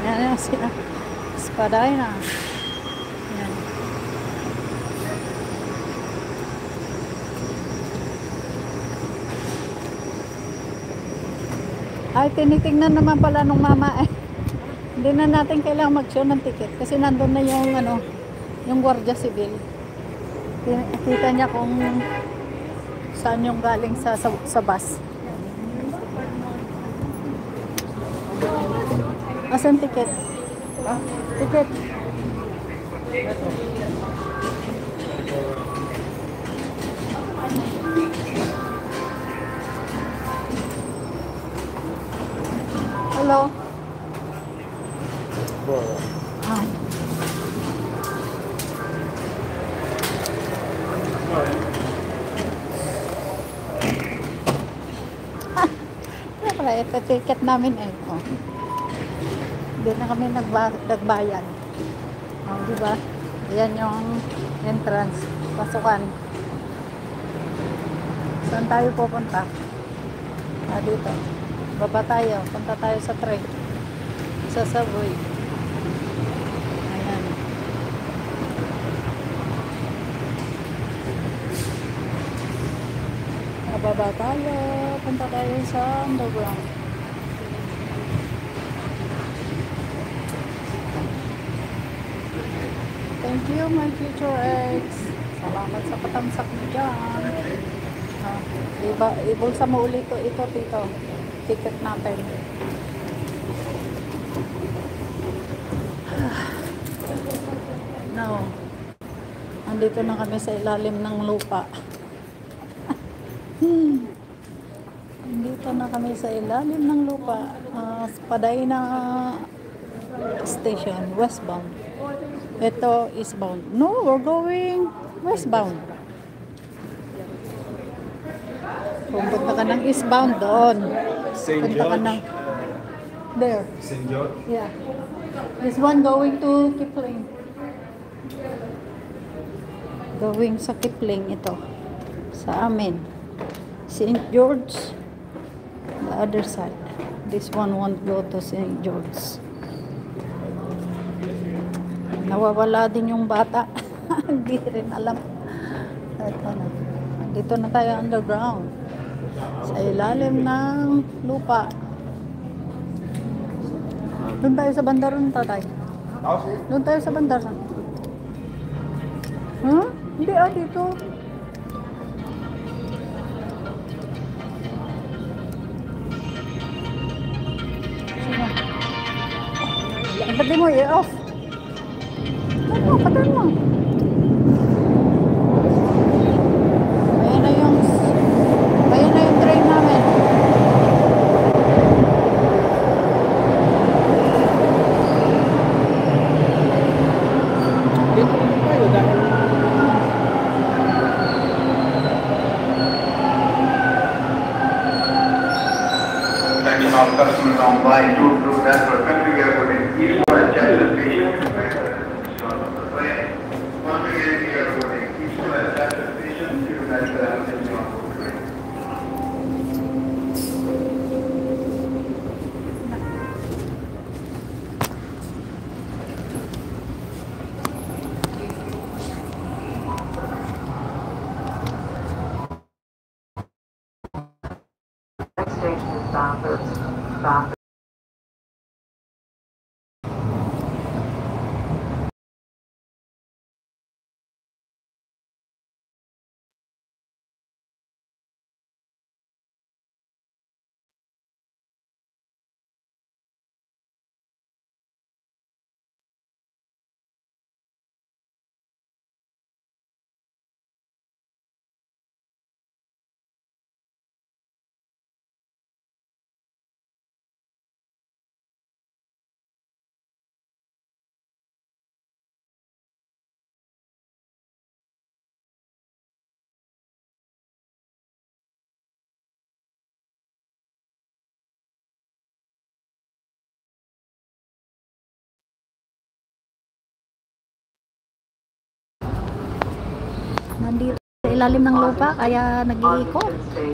Ayan sila. Spadina. Ayan. Ay, tinitingnan naman pala nung mama eh. Hindi na natin kailangan mag-show ng ticket kasi nandun na yung ano, yung Guardia Civil. Kita niya kung saan yung galing sa bus. Asan ticket? Ticket. Hello. Ah. Ito ticket namin eh. Oh. Hindi na kami nagbayad. Oh, di ba? Ayan yung entrance, pasukan. Saan tayo pupunta? Dito. Baba tayo. Punta tayo sa train. Sa subway. Ayan. Baba tayo. Punta tayo sa underground. Thank you, my future ex. Salamat sa patamsak mo dyan. Ibulsa mo ulit ito, tito. Ticket natin. No. Andito na kami sa ilalim ng lupa. Andito na kami sa ilalim ng lupa. Spadina Station, westbound. Ito eastbound. No, we're going westbound. Kung punta ka ng eastbound doon. St. Punta ka George? ng there. St. George? Yeah. This one going to Kipling. Going sa Kipling ito. Sa amin. St. George. The other side. This one won't go to St. George. Nawawala din yung bata. Hindi rin alam. Ito na. Dito na tayo underground. Sa ilalim ng lupa. Doon tayo sa bandar. Doon tayo sa bandar. Huh? Hindi dito. Ba't di mo i-off? Patan mo. Ayan na yung train namin. Dito tayo dahil Attention all customers on line 2 Blue Network Country Airport in Eastwood, Texas Station. Country Airport in Eastwood, Texas Station. You guys have attention on board train. Station stop. Nandito sa ilalim ng lupa kaya nag-iikot.